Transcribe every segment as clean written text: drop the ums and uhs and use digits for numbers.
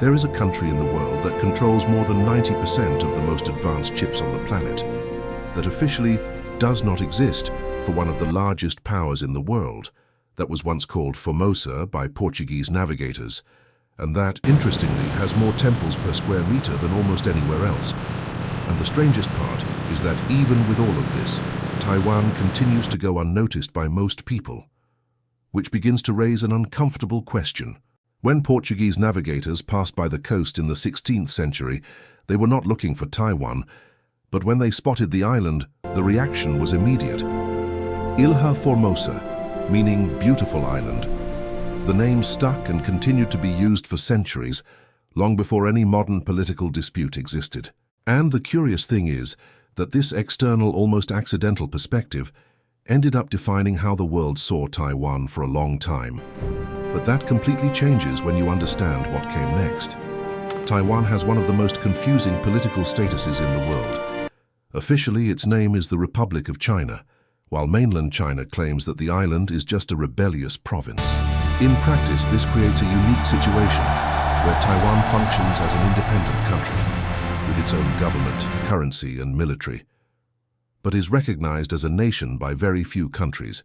There is a country in the world that controls more than 90% of the most advanced chips on the planet, that officially does not exist for one of the largest powers in the world, that was once called Formosa by Portuguese navigators, and that, interestingly, has more temples per square meter than almost anywhere else. And the strangest part is that even with all of this, Taiwan continues to go unnoticed by most people, which begins to raise an uncomfortable question. When Portuguese navigators passed by the coast in the 16th century, they were not looking for Taiwan, but when they spotted the island, the reaction was immediate. Ilha Formosa, meaning beautiful island. The name stuck and continued to be used for centuries, long before any modern political dispute existed. And the curious thing is that this external, almost accidental perspective ended up defining how the world saw Taiwan for a long time. But that completely changes when you understand what came next. Taiwan has one of the most confusing political statuses in the world. Officially, its name is the Republic of China, while mainland China claims that the island is just a rebellious province. In practice, this creates a unique situation where Taiwan functions as an independent country, with its own government, currency, and military, but is recognized as a nation by very few countries.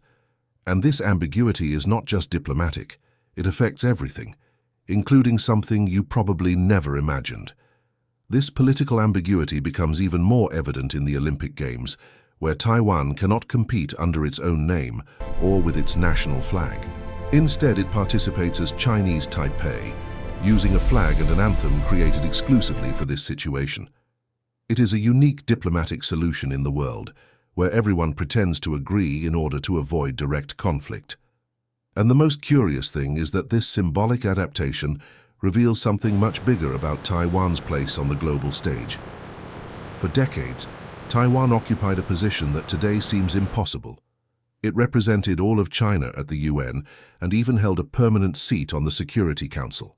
And this ambiguity is not just diplomatic. It affects everything, including something you probably never imagined. This political ambiguity becomes even more evident in the Olympic Games, where Taiwan cannot compete under its own name or with its national flag. Instead, it participates as Chinese Taipei, using a flag and an anthem created exclusively for this situation. It is a unique diplomatic solution in the world, where everyone pretends to agree in order to avoid direct conflict. And the most curious thing is that this symbolic adaptation reveals something much bigger about Taiwan's place on the global stage. For decades, Taiwan occupied a position that today seems impossible. It represented all of China at the UN and even held a permanent seat on the Security Council.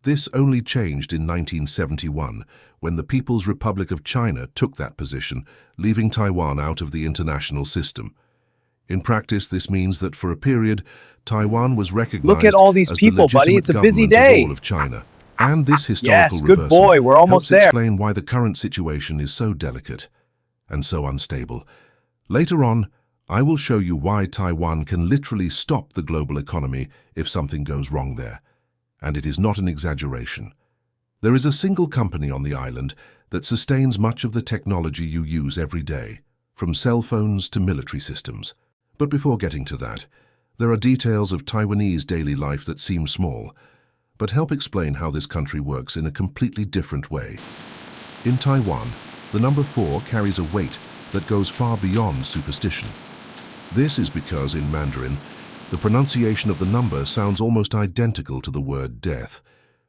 This only changed in 1971, when the People's Republic of China took that position, leaving Taiwan out of the international system. In practice, this means that for a period, Taiwan was recognized Look at all these as people, the buddy. legitimate It's a busy government day. of all of China. And this historical Yes, good reversal boy. We're almost helps there. explain why the current situation is so delicate and so unstable. Later on, I will show you why Taiwan can literally stop the global economy if something goes wrong there. And it is not an exaggeration. There is a single company on the island that sustains much of the technology you use every day, from cell phones to military systems. But before getting to that, there are details of Taiwanese daily life that seem small, but help explain how this country works in a completely different way. In Taiwan, the number 4 carries a weight that goes far beyond superstition. This is because, in Mandarin, the pronunciation of the number sounds almost identical to the word death,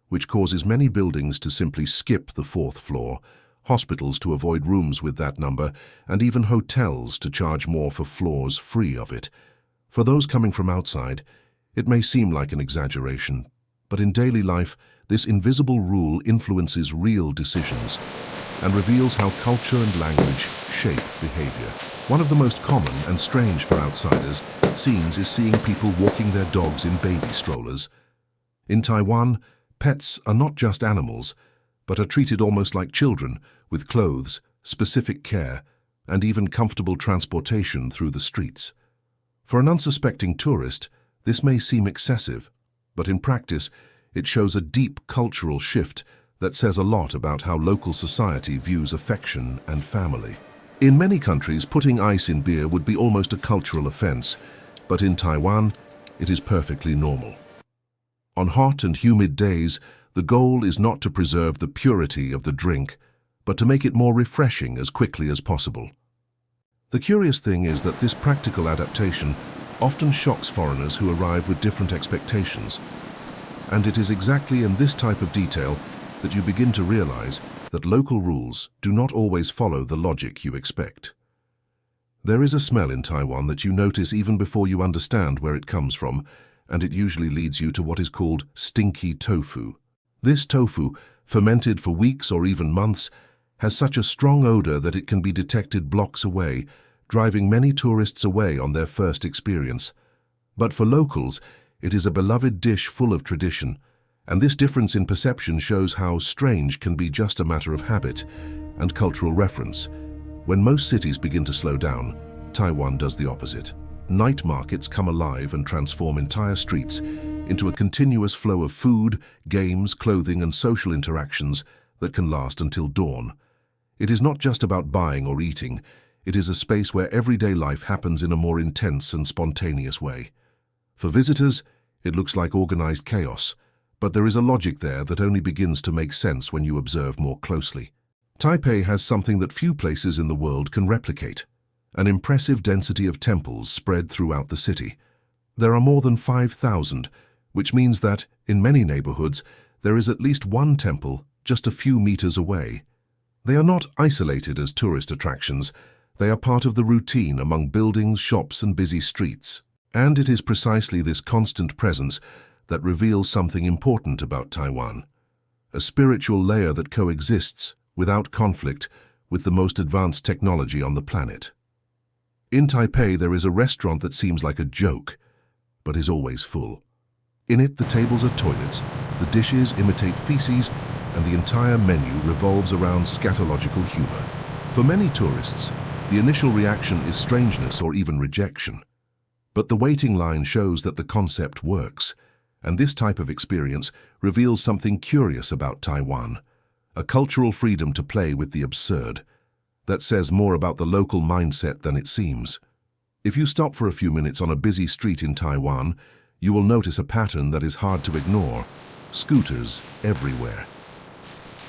which causes many buildings to simply skip the 4th floor, hospitals to avoid rooms with that number, and even hotels to charge more for floors free of it. For those coming from outside, it may seem like an exaggeration, but in daily life, this invisible rule influences real decisions and reveals how culture and language shape behavior. One of the most common and strange for outsiders scenes is seeing people walking their dogs in baby strollers. In Taiwan, pets are not just animals, but are treated almost like children, with clothes, specific care, and even comfortable transportation through the streets. For an unsuspecting tourist, this may seem excessive, but in practice, it shows a deep cultural shift that says a lot about how local society views affection and family. In many countries, putting ice in beer would be almost a cultural offense, but in Taiwan, it is perfectly normal. On hot and humid days, the goal is not to preserve the purity of the drink, but to make it more refreshing as quickly as possible. The curious thing is that this practical adaptation often shocks foreigners who arrive with different expectations. And it is exactly in this type of detail that you begin to realize that local rules do not always follow the logic you expect. There is a smell in Taiwan that you notice even before you understand where it comes from, and it usually leads you to what is called stinky tofu. This tofu, fermented for weeks or even months, has such a strong odor that it can be detected blocks away, driving many tourists away on their first experience. But for locals, it is a beloved dish full of tradition, And this difference in perception shows how strange can be just a matter of habit and cultural reference. When most cities begin to slow down, Taiwan does the opposite. Night markets come alive and transform entire streets into a continuous flow of food, games, clothing, and social interactions that can last until dawn. It is not just about buying or eating. It is a space where everyday life happens in a more intense and spontaneous way. For visitors, it looks like organized chaos, but there is a logic there that only begins to make sense when you observe more closely. Taipei has something that few places in the world can replicate: an impressive density of temples spread throughout the city. There are more than 5,000, which means that, in many neighborhoods, there is at least one temple just a few meters away. They are not isolated as tourist attractions. They are part of the routine among buildings, shops, and busy streets. And it is precisely this constant presence that reveals something important about Taiwan: a spiritual layer that coexists, without conflict, with the most advanced technology on the planet. In Taipei, there is a restaurant that seems like a joke, but is always full. In it, the tables are toilets, the dishes imitate feces, and the entire menu revolves around scatological humor. For many tourists, the initial reaction is strangeness or even rejection. But the waiting line shows that the concept works, and this type of experience reveals something curious about Taiwan: a cultural freedom to play with the absurd. That says more about the local mindset than it seems. If you stop for a few minutes on a busy street in Taiwan, you will notice a pattern that is hard to ignore: scooters everywhere.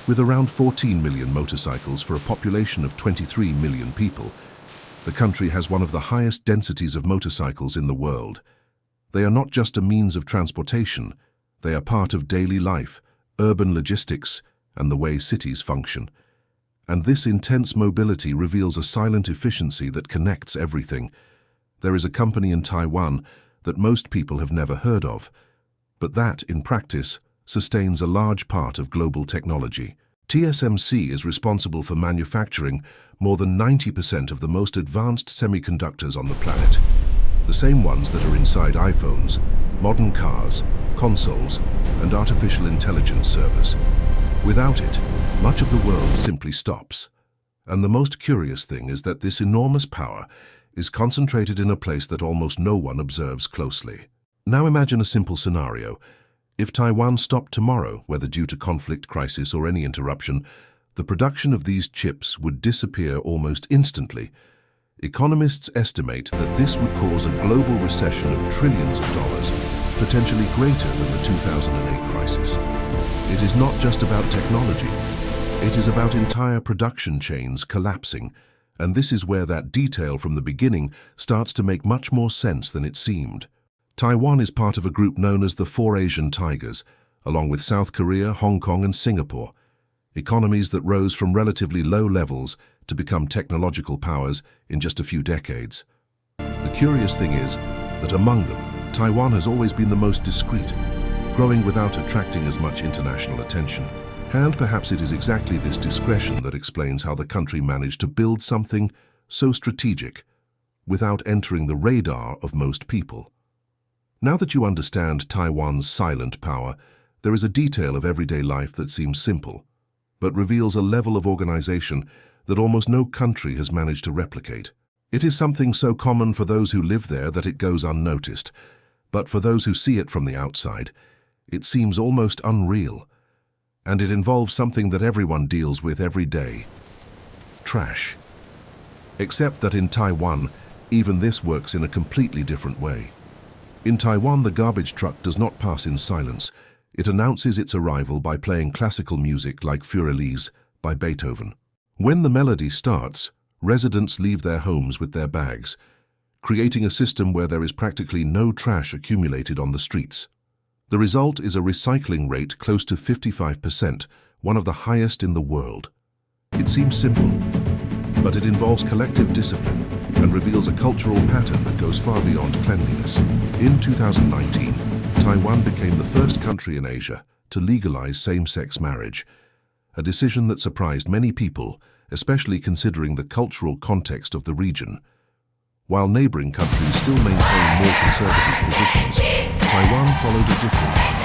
With around 14 million motorcycles for a population of 23 million people, the country has one of the highest densities of motorcycles in the world. They are not just a means of transportation, they are part of daily life, urban logistics, and the way cities function. And this intense mobility reveals a silent efficiency that connects everything. There is a company in Taiwan that most people have never heard of, but that, in practice, sustains a large part of global technology. TSMC is responsible for manufacturing more than 90% of the most advanced semiconductors on the planet, the same ones that are inside iPhones, modern cars, consoles, and artificial intelligence servers. Without it, much of the world simply stops. And the most curious thing is that this enormous power is concentrated in a place that almost no one observes closely. Now imagine a simple scenario. If Taiwan stopped tomorrow, whether due to conflict, crisis, or any interruption, the production of these chips would disappear almost instantly. Economists estimate that this would cause a global recession of trillions of dollars, potentially greater than the 2008 crisis. It is not just about technology. It is about entire production chains collapsing, and this is where that detail from the beginning starts to make much more sense than it seemed. Taiwan is part of a group known as the Four Asian Tigers, along with South Korea, Hong Kong, and Singapore, economies that rose from relatively low levels to become technological powers in just a few decades. The curious thing is that among them, Taiwan has always been the most discreet, growing without attracting as much international attention. And perhaps it is exactly this discretion that explains how the country managed to build something so strategic without entering the radar of most people. Now that you understand Taiwan's silent power, there is a detail of everyday life that seems simple, but reveals a level of organization that almost no country has managed to replicate. It is something so common for those who live there that it goes unnoticed, but for those who see it from the outside, it seems almost unreal. And it involves something that everyone deals with every day: trash. Except that in Taiwan, even this works in a completely different way. In Taiwan, the garbage truck does not pass in silence. It announces its arrival by playing classical music like Furelise by Beethoven. When the melody starts, residents leave their homes with their bags, creating a system where there is practically no trash accumulated on the streets. The result is a recycling rate close to 55%, one of the highest in the world. It seems simple, but it involves collective discipline and reveals a cultural pattern that goes far beyond cleanliness. In 2019, Taiwan became the first country in Asia to legalize same-sex marriage, a decision that surprised many people, especially considering the cultural context of the region. While neighboring countries still maintain more conservative positions, Taiwan followed a different one.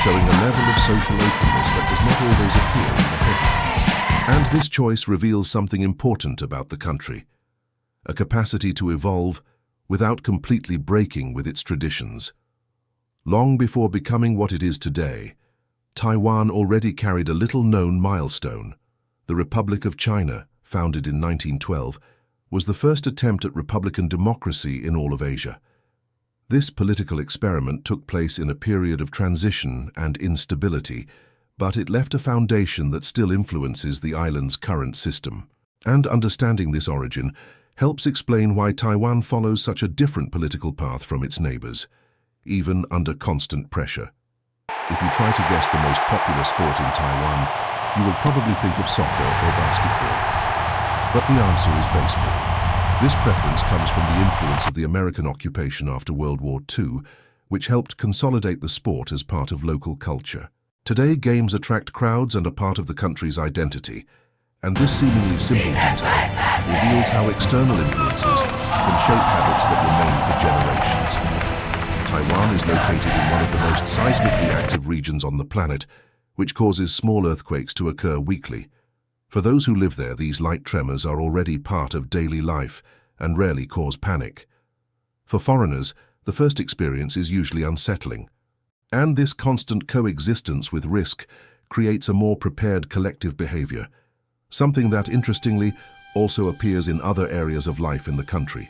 showing a level of social openness that does not always appear in the headlines. And this choice reveals something important about the country: a capacity to evolve without completely breaking with its traditions. Long before becoming what it is today, Taiwan already carried a little-known milestone. The Republic of China, founded in 1912, was the first attempt at republican democracy in all of Asia. This political experiment took place in a period of transition and instability, but it left a foundation that still influences the island's current system. And understanding this origin helps explain why Taiwan follows such a different political path from its neighbors, even under constant pressure. If you try to guess the most popular sport in Taiwan, you will probably think of soccer or basketball. But the answer is baseball. This preference comes from the influence of the American occupation after World War II, which helped consolidate the sport as part of local culture. Today, games attract crowds and are part of the country's identity, and this seemingly simple detail reveals how external influences can shape habits that remain for generations. Taiwan is located in one of the most seismically active regions on the planet, which causes small earthquakes to occur weekly. For those who live there, these light tremors are already part of daily life and rarely cause panic. For foreigners, the first experience is usually unsettling. And this constant coexistence with risk creates a more prepared collective behavior, something that, interestingly, also appears in other areas of life in the country.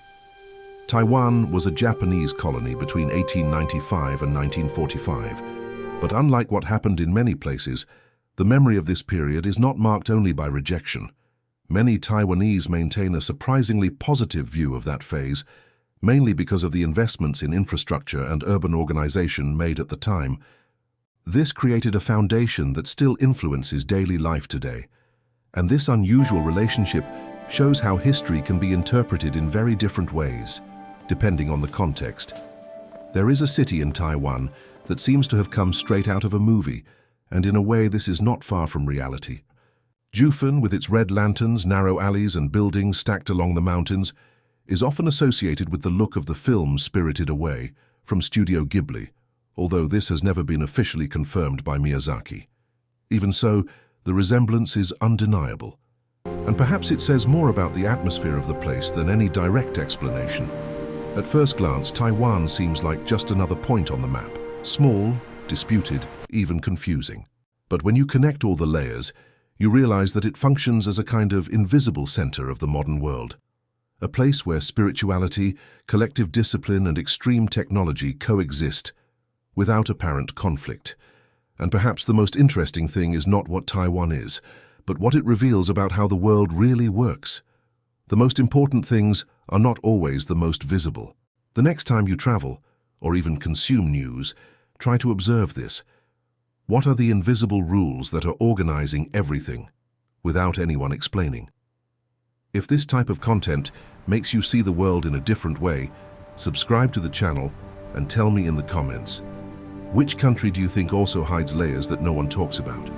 Taiwan was a Japanese colony between 1895 and 1945, but unlike what happened in many places, the memory of this period is not marked only by rejection. Many Taiwanese maintain a surprisingly positive view of that phase, mainly because of the investments in infrastructure and urban organization made at the time. This created a foundation that still influences daily life today. And this unusual relationship shows how history can be interpreted in very different ways, depending on the context. There is a city in Taiwan that seems to have come straight out of a movie, and in a way this is not far from reality. Jufen, with its red lanterns, narrow alleys, and buildings stacked along the mountains, is often associated with the look of the film Spirited Away from Studio Ghibli, although this has never been officially confirmed by Miyazaki. Even so, the resemblance is undeniable. And perhaps it says more about the atmosphere of the place than any direct explanation. At first glance, Taiwan seems like just another point on the map. Small, disputed, even confusing. But when you connect all the layers, you realize that it functions as a kind of invisible center of the modern world. A place where spirituality, collective discipline, and extreme technology coexist without apparent conflict. And perhaps the most interesting thing is not what Taiwan is, but what it reveals about how the world really works. The most important things are not always the most visible. The next time you travel, or even consume news, try to observe this. What are the invisible rules that are organizing everything, without anyone explaining? If this type of content makes you see the world in a different way, subscribe to the channel and tell me in the comments. Which country do you think also hides layers that no one talks about?